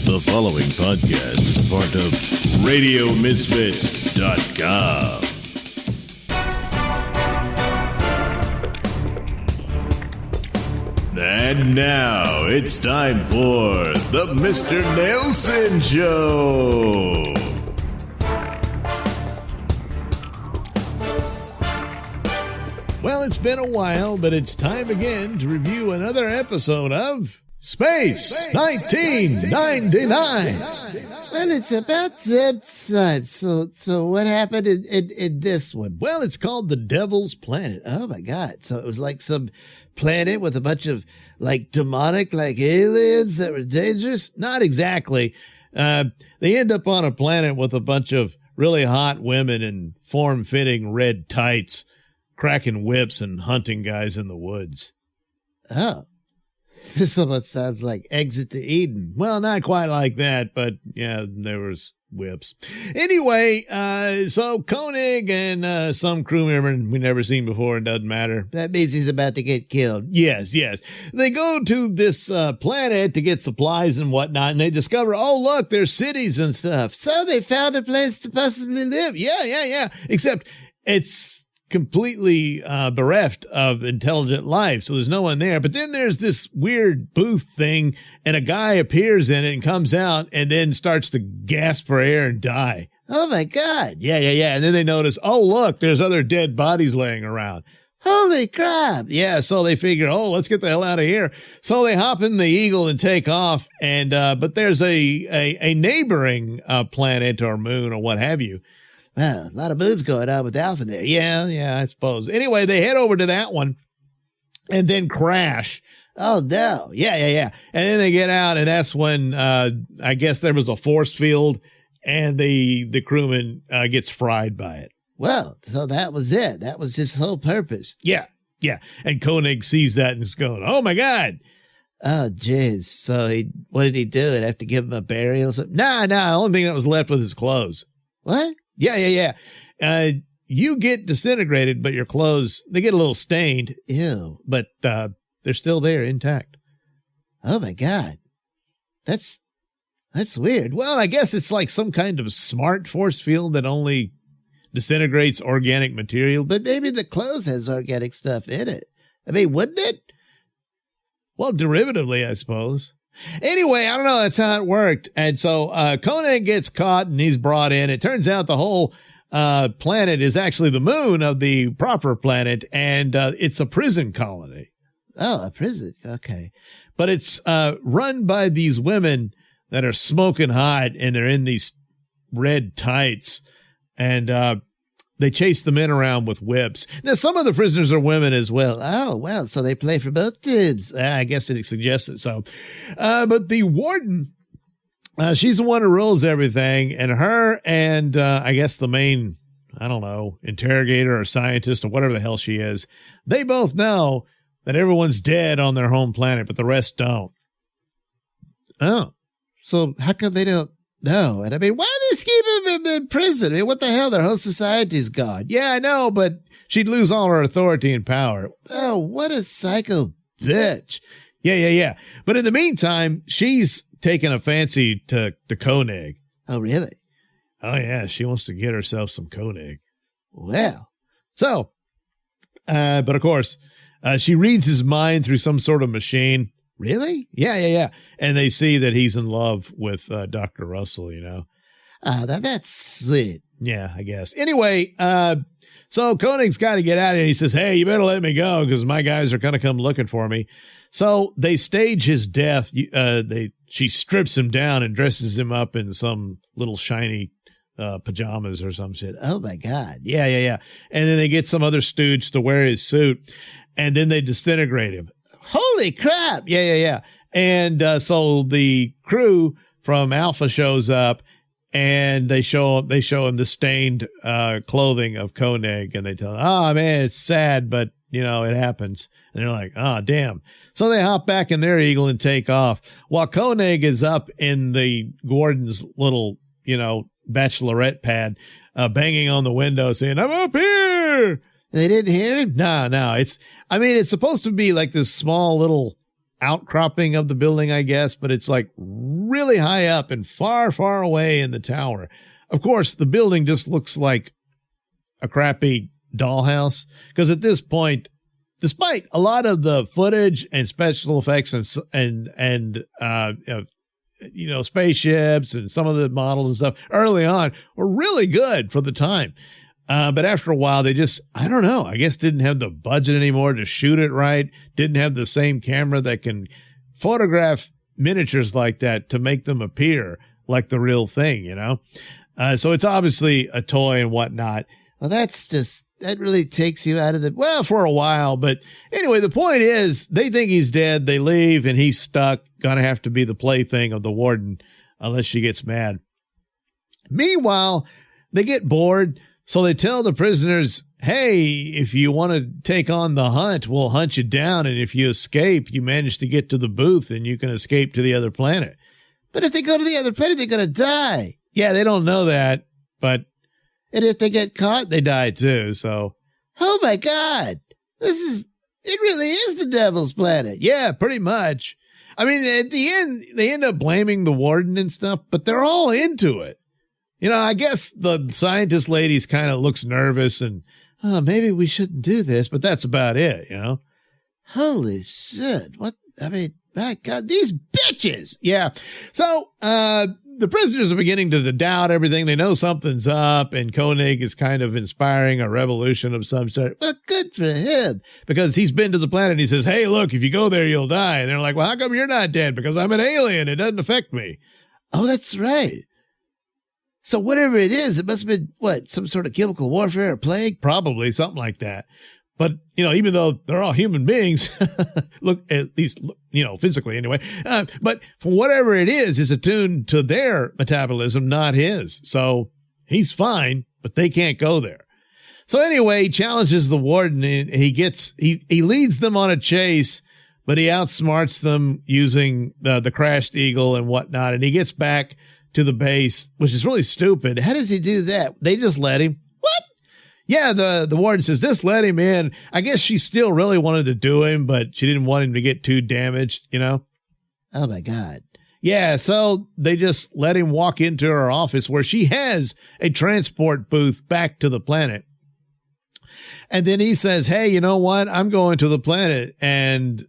The following podcast is part of RadioMisfits.com. And now it's time for the Mr. Nailsin Show. Well, it's been a while, but it's time again to review another episode of Space 1999. Well, it's about that time. So what happened in this one? Well, it's called the Devil's Planet. Oh my God. So it was like some planet with a bunch of like demonic, like aliens that were dangerous? Not exactly. They end up on a planet with a bunch of really hot women in form-fitting red tights, cracking whips and hunting guys in the woods. Oh. This almost sounds like Exit to Eden. Well, not quite like that, but yeah, there was whips. Anyway, so Koenig and some crew member we never seen before, it doesn't matter. That means he's about to get killed. Yes. They go to this planet to get supplies and whatnot, and they discover, oh, look, there's cities and stuff. So they found a place to possibly live. Yeah. Except it's completely bereft of intelligent life, so there's no one there. But then there's this weird booth thing, and a guy appears in it and comes out and then starts to gasp for air and die. Oh my God. Yeah. And then they notice, oh, look, there's other dead bodies laying around. Holy crap. Yeah, so they figure, oh, let's get the hell out of here. So they hop in the Eagle and take off, and but there's a neighboring planet or moon or what have you. Well, a lot of moons going on with Alpha there. Yeah, I suppose. Anyway, they head over to that one and then crash. Oh, no. Yeah. And then they get out, and that's when I guess there was a force field, and the crewman gets fried by it. Well, so that was it. That was his whole purpose. Yeah. And Koenig sees that and is going, oh, my God. Oh, jeez. So what did he do? He'd have to give him a burial or something? No. The only thing that was left was his clothes. What? Yeah. You get disintegrated, but your clothes, they get a little stained. Ew. But they're still there intact. Oh, my God. That's weird. Well, I guess it's like some kind of smart force field that only disintegrates organic material. But maybe the clothes has organic stuff in it. I mean, wouldn't it? Well, derivatively, I suppose. Anyway, I don't know. That's how it worked. And so Koenig gets caught and he's brought in. It turns out the whole planet is actually the moon of the proper planet, and it's a prison colony. Oh, a prison. Okay. But it's run by these women that are smoking hot, and they're in these red tights, and they chase the men around with whips. Now, some of the prisoners are women as well. Oh, well, so they play for both teams. I guess it suggests it so. But the warden, she's the one who rules everything, and her and I guess the main, I don't know, interrogator or scientist or whatever the hell she is, they both know that everyone's dead on their home planet, but the rest don't. Oh, so how come they don't? No, and I mean, why do they keep him in prison? I mean, what the hell? Their whole society's gone. Yeah, I know, but she'd lose all her authority and power. Oh, what a psycho bitch. Yeah. But in the meantime, she's taking a fancy to Koenig. Oh, really? Oh, yeah, she wants to get herself some Koenig. Well. So, but of course, she reads his mind through some sort of machine. Really? Yeah. And they see that he's in love with Dr. Russell, you know. That's sweet. Yeah, I guess. Anyway, so Koenig's got to get out of here. He says, hey, you better let me go because my guys are going to come looking for me. So they stage his death. She strips him down and dresses him up in some little shiny pajamas or some shit. Oh, my God. Yeah. And then they get some other stooge to wear his suit, and then they disintegrate him. Holy crap. Yeah. And so the crew from Alpha shows up, and they show him the stained clothing of Koenig, and they tell him, oh, man, it's sad, but, you know, it happens. And they're like, oh, damn. So they hop back in their Eagle and take off, while Koenig is up in the Gordon's little, you know, bachelorette pad, banging on the window saying, I'm up here. They didn't hear him? No. It's supposed to be like this small little outcropping of the building, I guess, but it's like really high up and far, far away in the tower. Of course, the building just looks like a crappy dollhouse, because at this point, despite a lot of the footage and special effects and spaceships and some of the models and stuff early on were really good for the time. But after a while, they just, I don't know, I guess didn't have the budget anymore to shoot it right. Didn't have the same camera that can photograph miniatures like that to make them appear like the real thing, So it's obviously a toy and whatnot. Well, that really takes you out of well, for a while. But anyway, the point is they think he's dead. They leave and he's stuck, gonna have to be the plaything of the warden unless she gets mad. Meanwhile, they get bored. So they tell the prisoners, hey, if you want to take on the hunt, we'll hunt you down. And if you escape, you manage to get to the booth and you can escape to the other planet. But if they go to the other planet, they're going to die. Yeah, they don't know that. But and if they get caught, they die too. So, oh my God, it really is the devil's planet. Yeah, pretty much. I mean, at the end, they end up blaming the warden and stuff, but they're all into it. I guess the scientist lady's kind of looks nervous and, maybe we shouldn't do this, but that's about it, Holy shit. What? I mean, my God, these bitches. Yeah. So, the prisoners are beginning to doubt everything. They know something's up, and Koenig is kind of inspiring a revolution of some sort. But good for him. Because he's been to the planet and he says, hey, look, if you go there, you'll die. And they're like, well, how come you're not dead? Because I'm an alien. It doesn't affect me. Oh, that's right. So whatever it is, it must have been, some sort of chemical warfare or plague? Probably something like that. But, even though they're all human beings, look, at least, physically anyway, but for whatever it is attuned to their metabolism, not his. So he's fine, but they can't go there. So anyway, he challenges the warden and he leads them on a chase, but he outsmarts them using the crashed eagle and whatnot. And he gets back to the base, which is really stupid. How does he do that? They just let him. What? Yeah, the warden says, just let him in. I guess she still really wanted to do him, but she didn't want him to get too damaged, Oh my God. Yeah, so they just let him walk into her office where she has a transport booth back to the planet. And then he says, hey, you know what? I'm going to the planet. And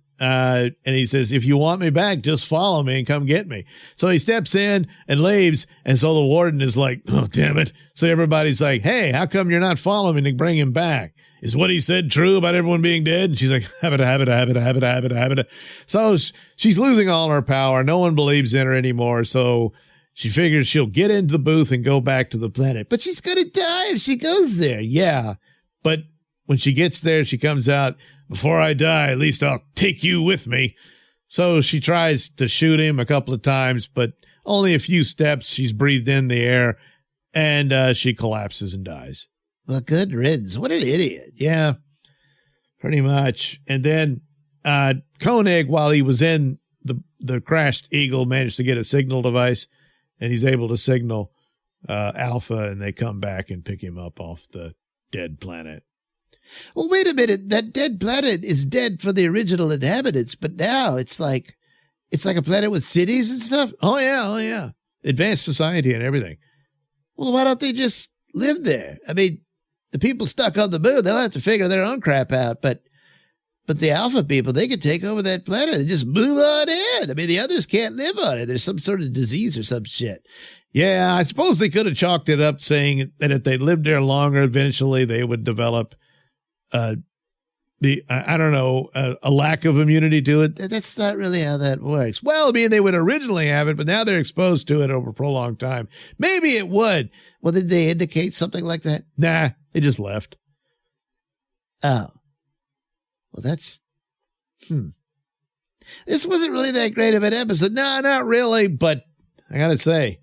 he says, if you want me back, just follow me and come get me. So he steps in and leaves. And so the warden is like, oh, damn it. So everybody's like, hey, how come you're not following me to bring him back? Is what he said true about everyone being dead? And she's like, habit. So she's losing all her power. No one believes in her anymore. So she figures she'll get into the booth and go back to the planet. But she's going to die if she goes there. Yeah. But when she gets there, she comes out, before I die, at least I'll take you with me. So she tries to shoot him a couple of times, but only a few steps. She's breathed in the air and she collapses and dies. Well, good riddance. What an idiot. Yeah, pretty much. And then Koenig, while he was in the crashed eagle, managed to get a signal device, and he's able to signal Alpha, and they come back and pick him up off the dead planet. Well, wait a minute. That dead planet is dead for the original inhabitants, but now it's like a planet with cities and stuff. Oh yeah. Advanced society and everything. Well, why don't they just live there? I mean, the people stuck on the moon, they'll have to figure their own crap out, but the Alpha people, they can take over that planet and just move on in. I mean, the others can't live on it. There's some sort of disease or some shit. Yeah, I suppose they could have chalked it up saying that if they lived there longer, eventually they would develop a lack of immunity to it. That's not really how that works. Well, I mean, they would originally have it, but now they're exposed to it over a prolonged time. Maybe it would. Well, did they indicate something like that? Nah, they just left. Oh. Well, that's, This wasn't really that great of an episode. No, not really, but I gotta say,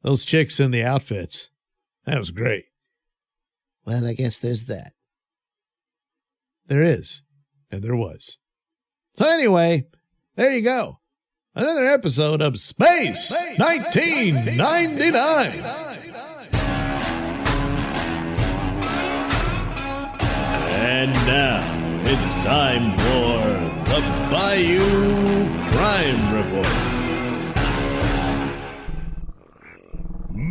those chicks in the outfits, that was great. Well, I guess there's that. There is, and there was. So anyway, there you go. Another episode of Space 1999. And now it's time for the Bayou Crime Report.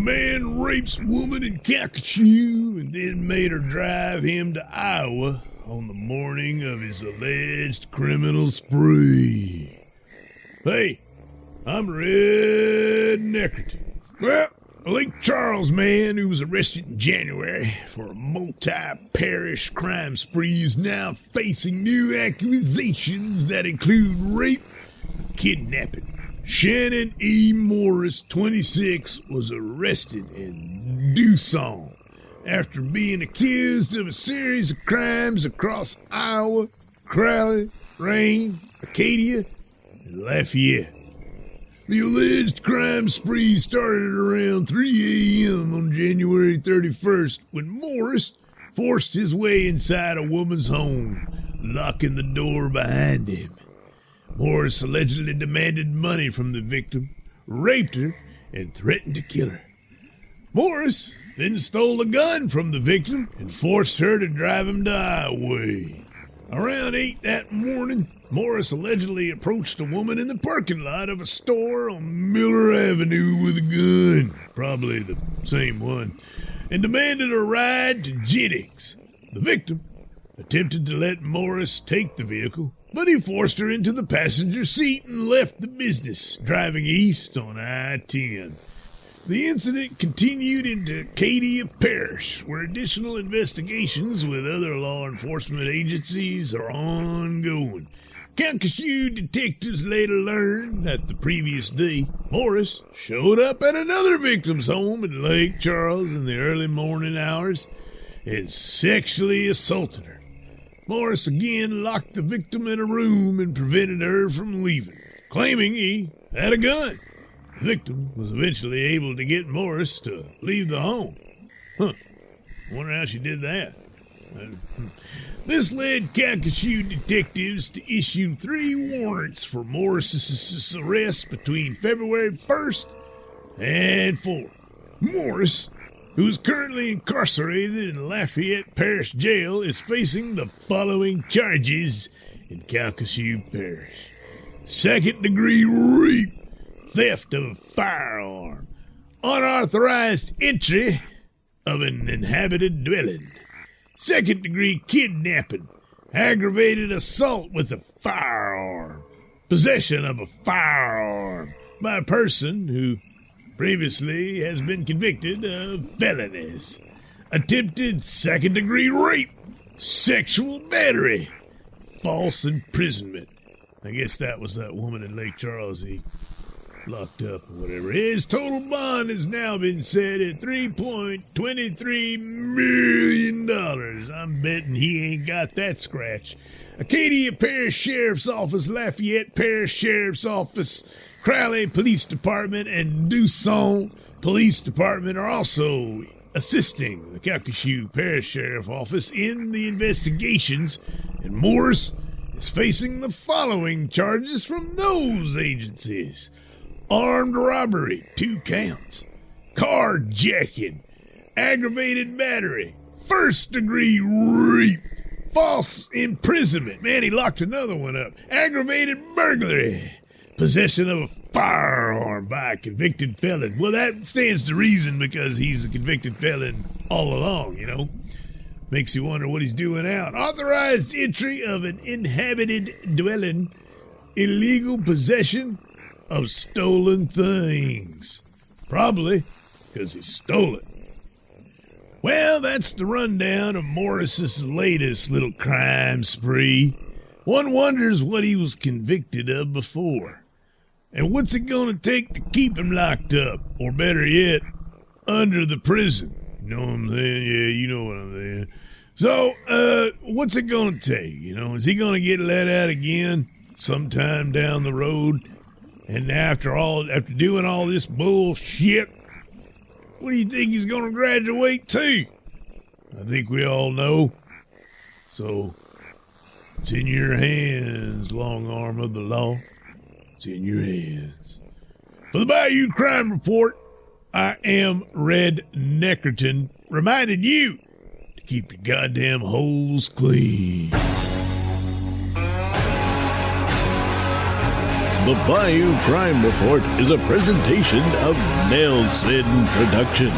man rapes woman in Calcasieu and then made her drive him to Iowa on the morning of his alleged criminal spree. Hey, I'm Red Neckerton. Well, a Lake Charles man who was arrested in January for a multi-parish crime spree is now facing new accusations that include rape and kidnapping. Shannon E. Morris, 26, was arrested in Doosan after being accused of a series of crimes across Iowa, Crowley, Rayne, Acadia, and Lafayette. The alleged crime spree started around 3 a.m. on January 31st when Morris forced his way inside a woman's home, locking the door behind him. Morris allegedly demanded money from the victim, raped her, and threatened to kill her. Morris then stole a gun from the victim and forced her to drive him to Iowa. Around 8 that morning, Morris allegedly approached a woman in the parking lot of a store on Miller Avenue with a gun, probably the same one, and demanded a ride to Jennings. The victim attempted to let Morris take the vehicle, but he forced her into the passenger seat and left the business, driving east on I-10. The incident continued into Acadia Parish, where additional investigations with other law enforcement agencies are ongoing. Calcasieu detectives later learned that the previous day, Morris showed up at another victim's home in Lake Charles in the early morning hours and sexually assaulted her. Morris again locked the victim in a room and prevented her from leaving, claiming he had a gun. The victim was eventually able to get Morris to leave the home. Wonder how she did that. This led Calcasieu detectives to issue 3 warrants for Morris's arrest between February 1st and 4th. Morris, who is currently incarcerated in Lafayette Parish Jail, is facing the following charges in Calcasieu Parish: second-degree rape, theft of a firearm, unauthorized entry of an inhabited dwelling, second-degree kidnapping, aggravated assault with a firearm, possession of a firearm by a person who previously has been convicted of felonies, attempted second-degree rape, sexual battery, false imprisonment. I guess that was that woman in Lake Charles he locked up or whatever. His total bond has now been set at $3.23 million. I'm betting he ain't got that scratch. Acadia Parish Sheriff's Office, Lafayette Parish Sheriff's Office, Crowley Police Department, and Doosan Police Department are also assisting the Calcasieu Parish Sheriff Office in the investigations, and Morris is facing the following charges from those agencies: armed robbery, 2 counts, carjacking, aggravated battery, first-degree rape, false imprisonment. Man, he locked another one up. Aggravated burglary, possession of a firearm by a convicted felon. Well, that stands to reason because he's a convicted felon all along, you know. Makes you wonder what he's doing out. Authorized entry of an inhabited dwelling, illegal possession of stolen things. Probably because he stole it. Well, that's the rundown of Morris's latest little crime spree. One wonders what he was convicted of before. And what's it going to take to keep him locked up? Or better yet, under the prison. You know what I'm saying? Yeah, you know what I'm saying. So, what's it going to take? You know, is he going to get let out again sometime down the road? And after doing all this bullshit, what do you think he's going to graduate to? I think we all know. So, it's in your hands, long arm of the law. It's in your hands. For the Bayou Crime Report, I am Red Neckerton, reminding you to keep your goddamn holes clean. The Bayou Crime Report is a presentation of Nailsin Productions.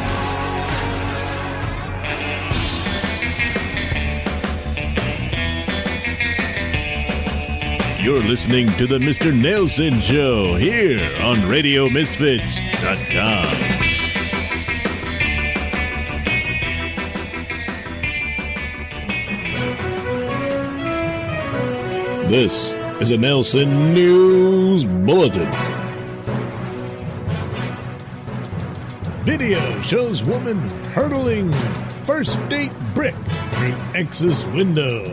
You're listening to the Mr. Nailsin Show here on RadioMisfits.com. This is a Nailsin News Bulletin. Video shows woman hurdling first date brick through ex's window.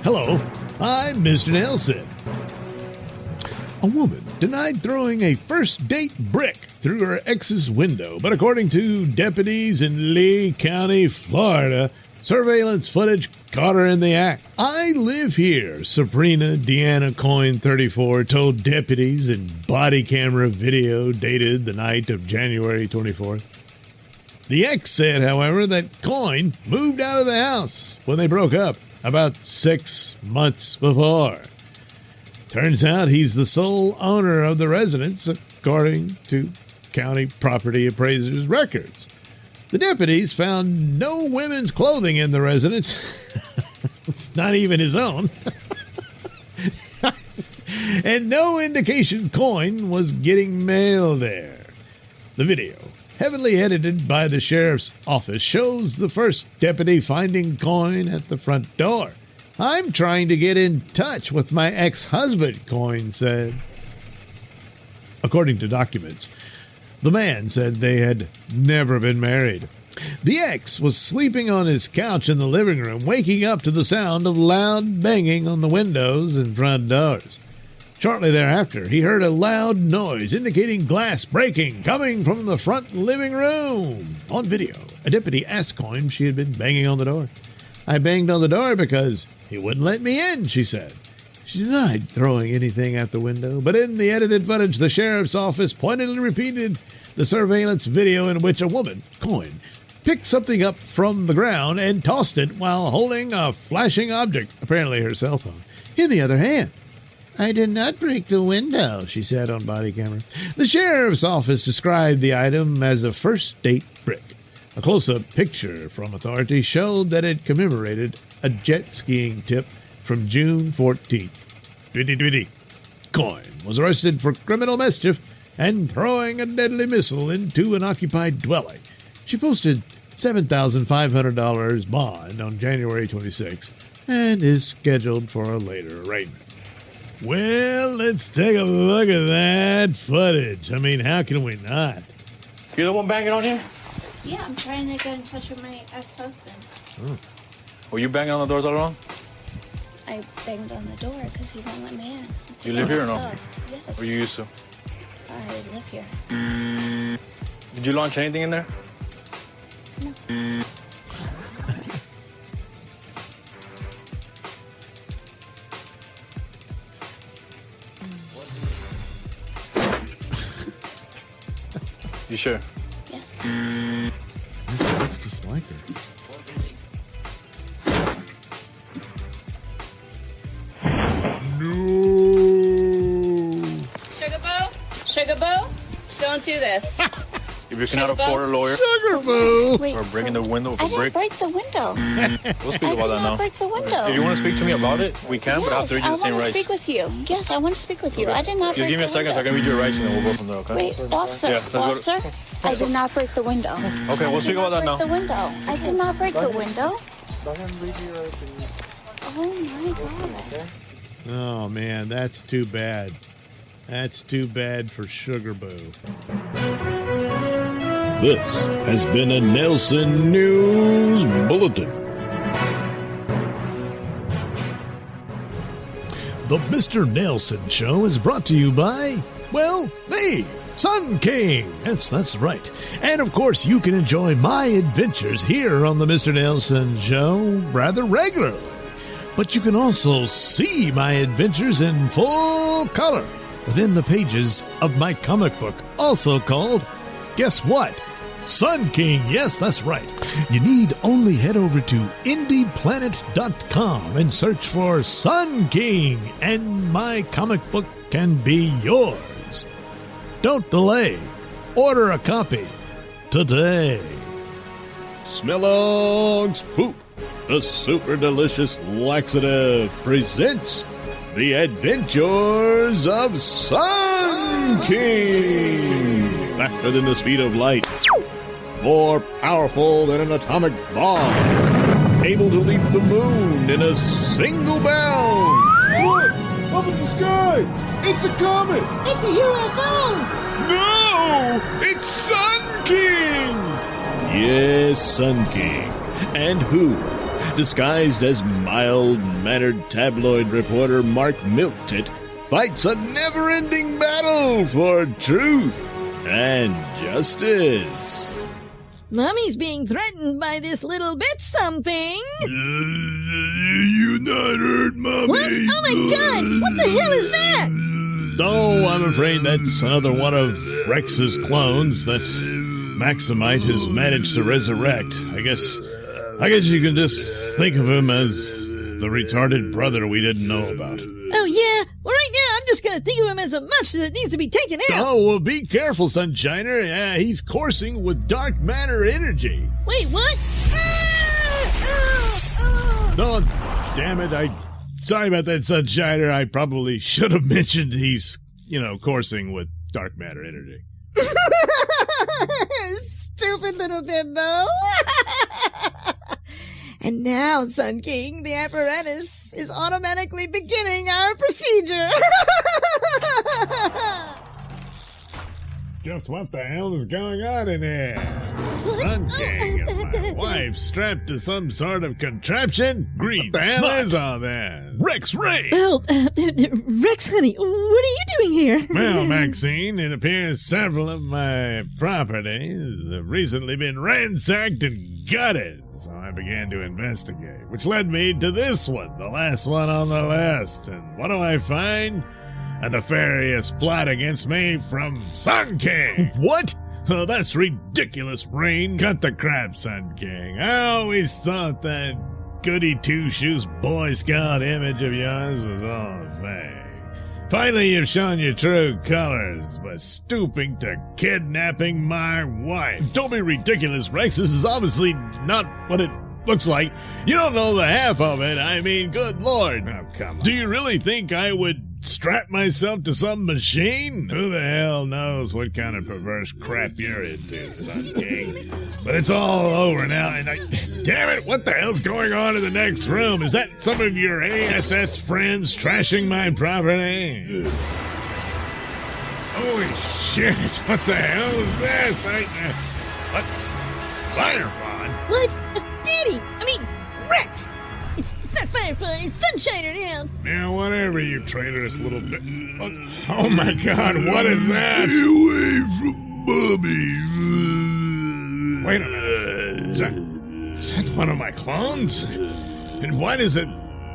Hello, I'm Mr. Nailsin. A woman denied throwing a first date brick through her ex's window, but according to deputies in Lee County, Florida, surveillance footage caught her in the act. I live here, Sabrina Deanna Coyne, 34, told deputies in body camera video dated the night of January 24th. The ex said, however, that Coyne moved out of the house when they broke up about 6 months before. Turns out he's the sole owner of the residence, according to county property appraisers' records. The deputies found no women's clothing in the residence. It's not even his own. And no indication Coyne was getting mail there. The video, heavily edited by the sheriff's office, shows the first deputy finding Coyne at the front door. I'm trying to get in touch with my ex-husband, Coyne said. According to documents, the man said they had never been married. The ex was sleeping on his couch in the living room, waking up to the sound of loud banging on the windows and front doors. Shortly thereafter, he heard a loud noise indicating glass breaking coming from the front living room. On video, a deputy asked Coyne if she had been banging on the door. I banged on the door because he wouldn't let me in, she said. She denied throwing anything at the window, but in the edited footage, the sheriff's office pointedly repeated the surveillance video in which a woman, Coyne, picked something up from the ground and tossed it while holding a flashing object, apparently her cell phone, in the other hand. I did not break the window, she said on body camera. The sheriff's office described the item as a first date brick. A close-up picture from authorities showed that it commemorated a jet skiing tip from June 14th, 2020. Coyne was arrested for criminal mischief and throwing a deadly missile into an occupied dwelling. She posted $7,500 bond on January 26 and is scheduled for a later arraignment. Well, let's take a look at that footage. I mean, how can we not? You're the one banging on here? Yeah, I'm trying to get in touch with my ex-husband. Oh. Were you banging on the doors all along? I banged on the door because he won't let me in. You live here or no? Yes. Or you used to? I live here. Did you launch anything in there? No. You sure? Yes. That's just like her. No. Sugar Boo, don't do this. If you cannot afford a lawyer Sugar Boo! Wait, or breaking the window with I a didn't brick, break the window. we'll speak I about did that not now. break the window. If you want to speak to me about it, we can, but I have Yes, to read I you the same want to rights. speak with you. Yes, I want to speak with you. I did not Just break give me a the second so I window. can read your rights and then we'll go from there, okay? Wait, officer, Yeah, let's go to- officer, I did not break the window. Okay, we'll speak about that break now. the window. I did not break the window. Oh my God. Oh, man, that's too bad. That's too bad for Sugar Boo. This has been a Nailsin News Bulletin. The Mr. Nailsin Show is brought to you by, well, me, Sun King. Yes, that's right. And of course, you can enjoy my adventures here on the Mr. Nailsin Show rather regularly. But you can also see my adventures in full color within the pages of my comic book, also called, guess what? Sun King. Yes, that's right. You need only head over to indieplanet.com and search for Sun King, and my comic book can be yours. Don't delay. Order a copy today. Smellog's Poop, the super delicious laxative, presents The Adventures of Sun King. Faster than the speed of light, more powerful than an atomic bomb, able to leap the moon in a single bound. Look! Up in the sky! It's a comet! It's a UFO! No! It's Sun King! Yes, Sun King. And who, disguised as mild-mannered tabloid reporter Mark Milktit, fights a never-ending battle for truth and justice. Mommy's being threatened by this little bitch something. You not hurt, Mommy. What? Oh my god! What the hell is that? Oh, I'm afraid that's another one of Rex's clones that Maximite has managed to resurrect. I guess you can just think of him as the retarded brother we didn't know about. Oh yeah? Well, right now I'm just gonna think of him as a monster that needs to be taken out. Oh, well, be careful, Sunshiner. He's coursing with dark matter energy. Wait, what? No, damn it. Sorry about that, Sunshiner. I probably should have mentioned he's, coursing with dark matter energy. Stupid little bimbo. And now, Sun King, the apparatus is automatically beginning our procedure. Just what the hell is going on in here? Sun King and my wife strapped to some sort of contraption? Green. What the hell is all that? Rex Ray! Oh, Rex, honey, what are you doing here? Well, Maxine, it appears several of my properties have recently been ransacked and gutted. So I began to investigate, which led me to this one, the last one on the list. And what do I find? A nefarious plot against me from Sun King. What? Oh, that's ridiculous, Rain. Cut the crap, Sun King. I always thought that goody two-shoes Boy Scout image of yours was all fake. Finally, you've shown your true colors by stooping to kidnapping my wife. Don't be ridiculous, Rex. This is obviously not what it looks like. You don't know the half of it. I mean, good Lord. Oh, come on. Do you really think I would strap myself to some machine? Who the hell knows what kind of perverse crap you're into, Sun King? But it's all over now, and damn it, what the hell's going on in the next room? Is that some of your ASS friends trashing my property? Holy shit, what the hell is this? What? Firefly? What? Daddy! I mean, Rex! It's not Firefly, it's Sunshiner now! Now, whatever, you traitorous little bit. Oh my god, what is that? Stay away from Bobby. Wait a minute. Is that one of my clones? And why does it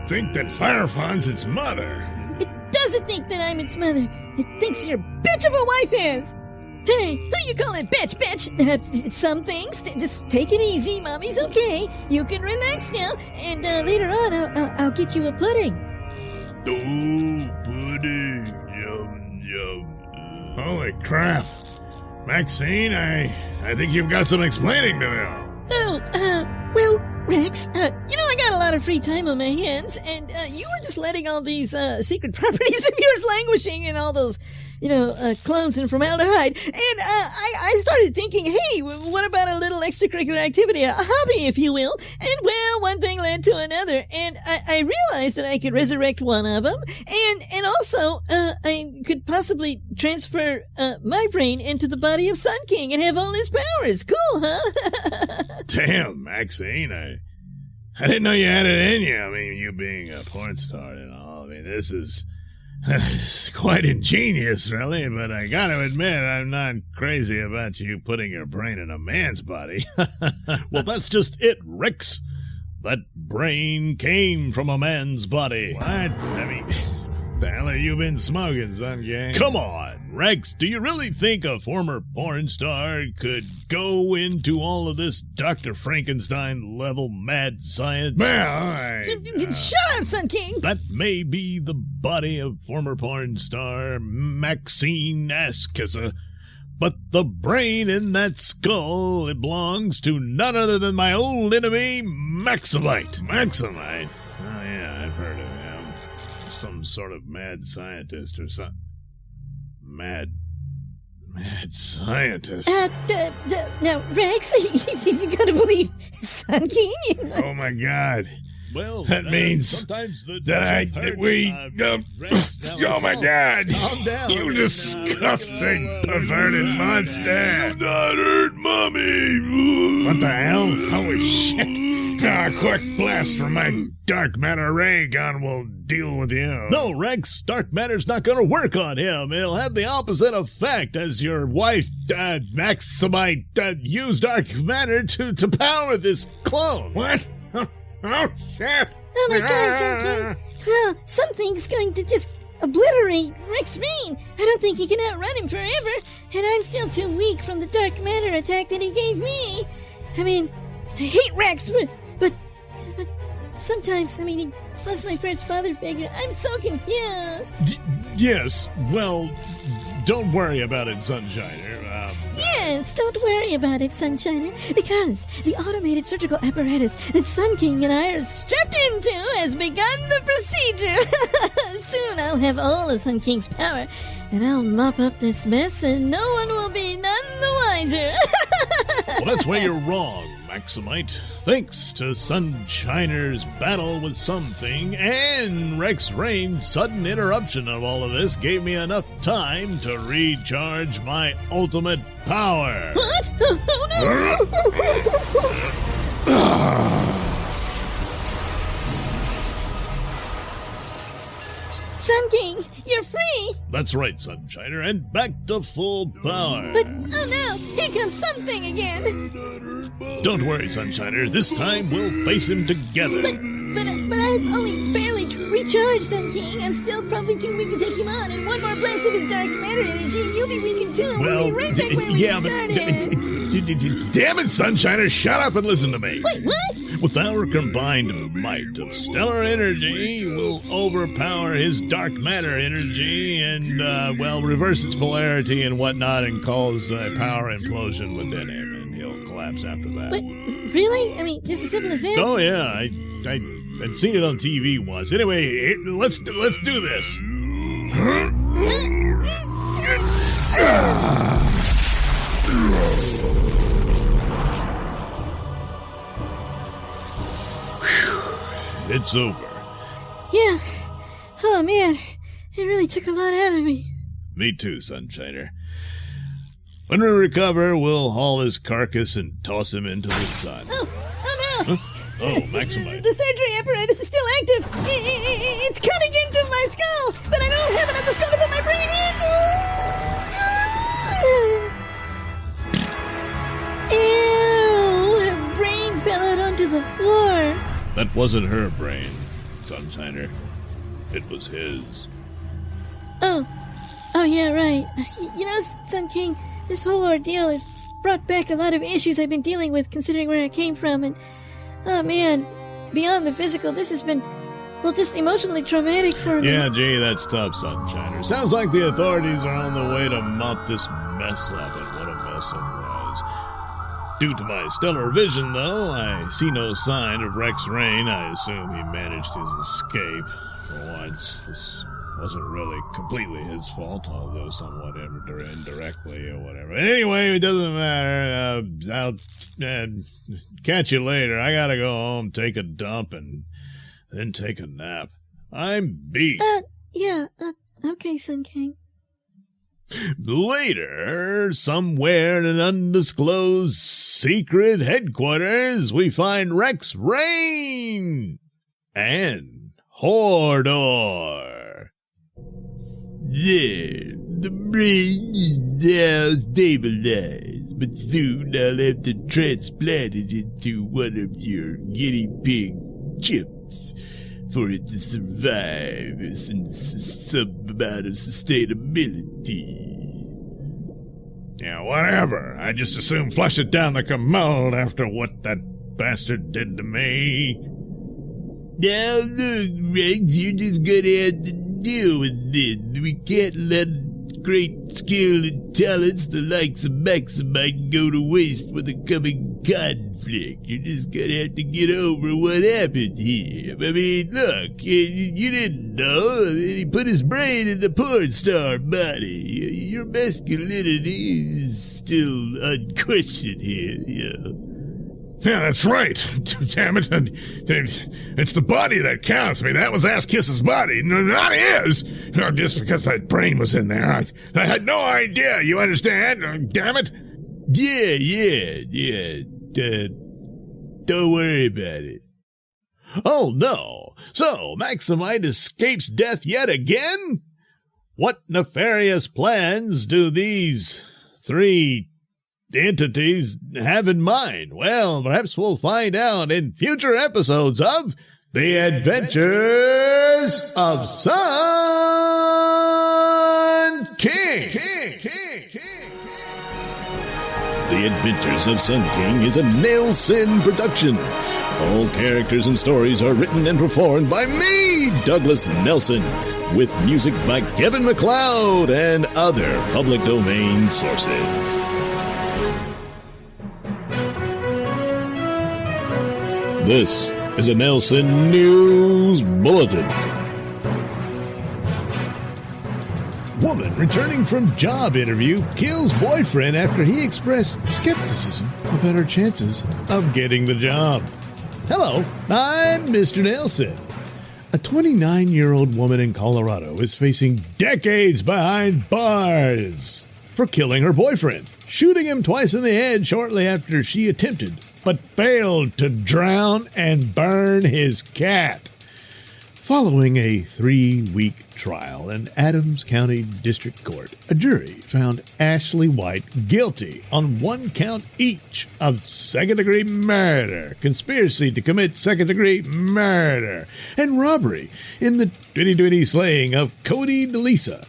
think that Firefly's its mother? It doesn't think that I'm its mother. It thinks your bitch of a wife is! Hey, who you calling bitch? Some things. Just take it easy. Mommy's okay. You can relax now. And later on, I'll get you a pudding. Oh, pudding. Yum, yum. Holy crap. Maxine, I think you've got some explaining to do. Oh, well, Rex, I got a lot of free time on my hands, and you were just letting all these secret properties of yours languishing in all those clones and formaldehyde. And I started thinking, hey, what about a little extracurricular activity, a hobby, if you will? And well, one thing led to another, and I realized that I could resurrect one of them, and also I could possibly transfer my brain into the body of Sun King and have all his powers. Cool, huh? Damn, Maxine, I didn't know you had it in you. I mean, you being a porn star and all. I mean, this is quite ingenious, really, but I gotta admit, I'm not crazy about you putting your brain in a man's body. Well, that's just it, Rex. That brain came from a man's body. What? I mean, The hell have you been smoking, Sun King? Come on, Rex. Do you really think a former porn star could go into all of this Dr. Frankenstein level mad science? Well, Shut up, Sun King! that may be the body of former porn star Maxine Askissa, but the brain in that skull, it belongs to none other than my old enemy, Maximite. Maximite? Oh, yeah, I've heard of him. Some sort of mad scientist or something. Mad scientist. Now, Rex, you gotta believe Sun King. Oh, my God. Well, that means sometimes oh my God, calm down. you disgusting, perverted monster. Do not hurt Mommy. What the hell? Holy shit. A quick blast from my dark matter ray gun will deal with you. No, Rex, dark matter's not going to work on him. It'll have the opposite effect as your wife, Maximite, used dark matter to power this clone. What? Oh, shit. Oh my God, Sun King. Something's going to just obliterate Rex Rain. I don't think he can outrun him forever, and I'm still too weak from the dark matter attack that he gave me. I mean, I hate Rex, but sometimes, he lost my first father figure. I'm so confused. Yes, well, don't worry about it, Sunshiner. Yes, don't worry about it, Sunshiner, because the automated surgical apparatus that Sun King and I are strapped into has begun the procedure. Soon I'll have all of Sun King's power, and I'll mop up this mess, and no one will be none the wiser. Well, that's where you're wrong, Maximite. Thanks to Sunshiner's battle with something and Rex Rain's sudden interruption of all of this gave me enough time to recharge my ultimate power. What? Oh no! Sun King, you're free! That's right, Sunshiner, and back to full power. But, oh no, here comes something again! Don't worry, Sunshiner, this time we'll face him together. But I've only barely recharged, Sun King. I'm still probably too weak to take him on, and one more blast of his dark matter energy, you'll be weakened too, and we'll be right back where we started. Damn it, Sunshiner, shut up and listen to me. Wait, what? With our combined might of stellar energy, we'll overpower his dark matter energy and, reverse its polarity and whatnot and cause a power implosion within him, and he'll collapse after that. Wait, really? Just as simple as that? Oh, yeah, I'd seen it on TV once. Anyway, let's do this. It's over. Yeah. Oh, man. It really took a lot out of me. Me too, Sunshiner. When we recover, we'll haul his carcass and toss him into the sun. Oh no! Huh? Oh, Maximite. The surgery apparatus is still active. It's cutting into my skull, but I don't have enough skull to put my brain in. Ew! Her brain fell out onto the floor. That wasn't her brain, Sunshiner. It was his. Oh yeah, right. You know, Sun King, this whole ordeal has brought back a lot of issues I've been dealing with considering where I came from, and oh man, beyond the physical, this has been, just emotionally traumatic for me. Yeah, gee, that's tough, Sunshiner. Sounds like the authorities are on the way to mop this mess up, and what a mess it was. Due to my stellar vision, though, I see no sign of Rex Rain. I assume he managed his escape. For once, this wasn't really completely his fault, although somewhat indirectly or whatever. Anyway, it doesn't matter. I'll catch you later. I gotta go home, take a dump, and then take a nap. I'm beat. Okay, Sun King. Later, somewhere in an undisclosed secret headquarters, we find Rex Rain and Hordor. There, the brain is now stabilized, but soon I'll have to transplant it into one of your guinea pig chips. for it to survive in some amount of sustainability. Yeah, whatever. I just assume flush it down the commode after what that bastard did to me. Now look, Rex, you're just gonna have to deal with this. We can't let great skill and talents the likes of Maximite go to waste with the coming conflict. You're just gonna have to get over what happened here. I mean, look, you didn't know. He put his brain in the porn star body. Your masculinity is still unquestioned here, Yeah, that's right. Damn it. It's the body that counts. I mean, that was Ass Kiss's body, not his. No, just because that brain was in there. I had no idea, you understand? Damn it. Yeah. Don't worry about it. Oh, no. So, Maximite escapes death yet again? What nefarious plans do these three entities have in mind? Well, perhaps we'll find out in future episodes of The Adventures of Sun King. The Adventures of Sun King is a Nailsin production. All characters and stories are written and performed by me, Douglas Nelson, with music by Kevin MacLeod and other public domain sources. This is a Nailsin News Bulletin. Woman returning from job interview kills boyfriend after he expressed skepticism about her chances of getting the job. Hello, I'm Mr. Nailsin. A 29-year-old woman in Colorado is facing decades behind bars for killing her boyfriend, shooting him twice in the head shortly after she attempted but failed to drown and burn his cat. Following a 3-week trial in Adams County District Court, a jury found Ashley White guilty on 1 count each of second-degree murder, conspiracy to commit second-degree murder, and robbery in the 2020 slaying of Cody DeLisa.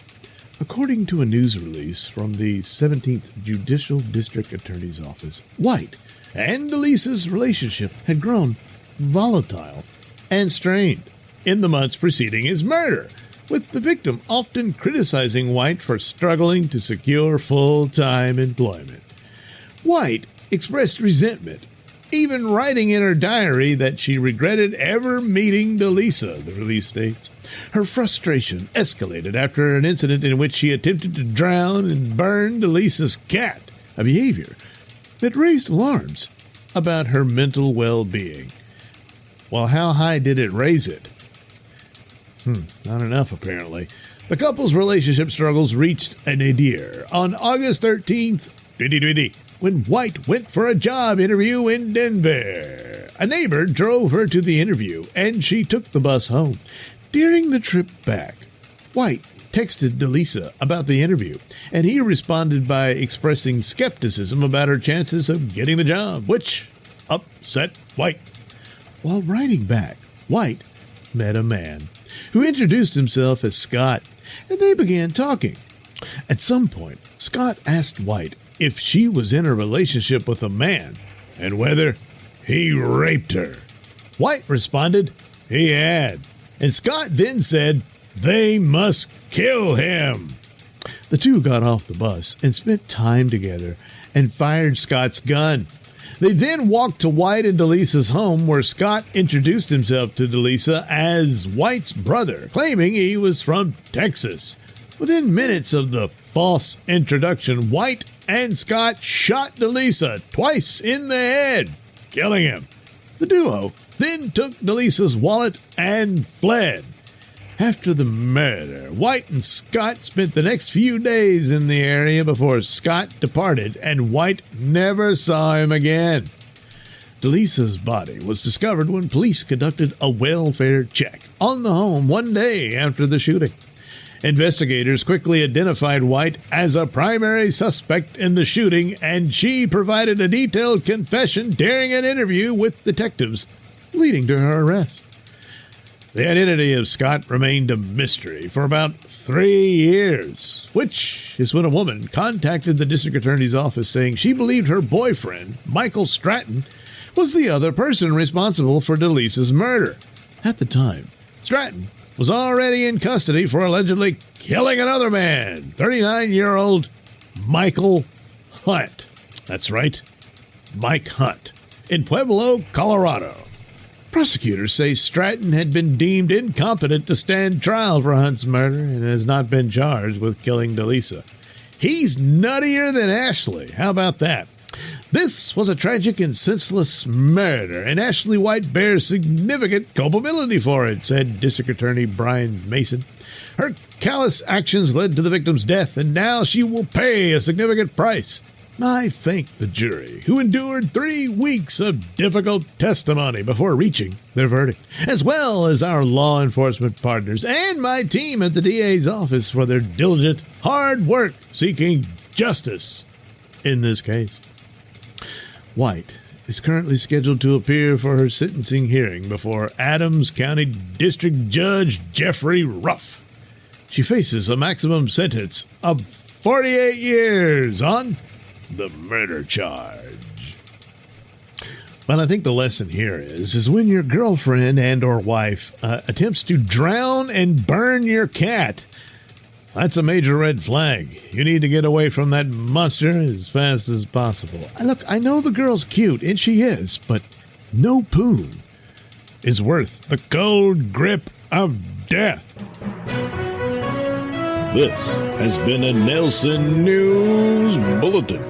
According to a news release from the 17th Judicial District Attorney's Office, White and DeLisa's relationship had grown volatile and strained in the months preceding his murder, with the victim often criticizing White for struggling to secure full-time employment. White expressed resentment, even writing in her diary that she regretted ever meeting DeLisa, the release states. Her frustration escalated after an incident in which she attempted to drown and burn DeLisa's cat, a behavior that raised alarms about her mental well-being. Well, how high did it raise it? Not enough, apparently. The couple's relationship struggles reached a nadir on August 13th, 2020, when White went for a job interview in Denver. A neighbor drove her to the interview, and she took the bus home. During the trip back, White texted DeLisa about the interview, and he responded by expressing skepticism about her chances of getting the job, which upset White. While riding back, White met a man who introduced himself as Scott, and they began talking. At some point, Scott asked White if she was in a relationship with a man and whether he raped her. White responded he had, and Scott then said they must kill him. The two got off the bus and spent time together and fired Scott's gun. They then walked to White and DeLisa's home, where Scott introduced himself to DeLisa as White's brother, claiming he was from Texas. Within minutes of the false introduction, White and Scott shot DeLisa twice in the head, killing him. The duo then took DeLisa's wallet and fled. After the murder, White and Scott spent the next few days in the area before Scott departed, and White never saw him again. DeLisa's body was discovered when police conducted a welfare check on the home 1 day after the shooting. Investigators quickly identified White as a primary suspect in the shooting, and she provided a detailed confession during an interview with detectives, leading to her arrest. The identity of Scott remained a mystery for about 3 years, which is when a woman contacted the district attorney's office saying she believed her boyfriend, Michael Stratton, was the other person responsible for Delisa's murder. At the time, Stratton was already in custody for allegedly killing another man, 39-year-old Michael Hunt. That's right, Mike Hunt, in Pueblo, Colorado. Prosecutors say Stratton had been deemed incompetent to stand trial for Hunt's murder and has not been charged with killing Delisa. He's nuttier than Ashley. How about that? This was a tragic and senseless murder, and Ashley White bears significant culpability for it, said District Attorney Brian Mason. Her callous actions led to the victim's death, and now she will pay a significant price. I thank the jury, who endured 3 weeks of difficult testimony before reaching their verdict, as well as our law enforcement partners and my team at the DA's office for their diligent, hard work seeking justice in this case. White is currently scheduled to appear for her sentencing hearing before Adams County District Judge Jeffrey Ruff. She faces a maximum sentence of 48 years on the murder charge. Well, I think the lesson here is when your girlfriend and or wife attempts to drown and burn your cat, that's a major red flag. You need to get away from that monster as fast as possible. Look, I know the girl's cute, and she is, but no poon is worth the cold grip of death. This has been a Nailsin News Bulletin.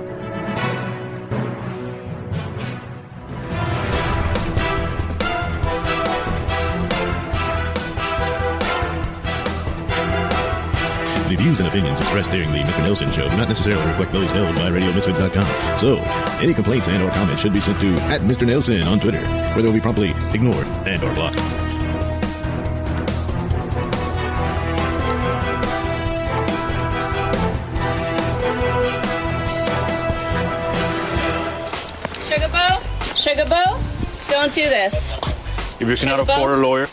The views and opinions expressed during the Mr. Nailsin Show do not necessarily reflect those held by RadioMisfits.com. So, any complaints and or comments should be sent to @Mr. Nailsin on Twitter, where they will be promptly ignored and or blocked. Sugar Boo, don't do this. If you cannot afford a lawyer,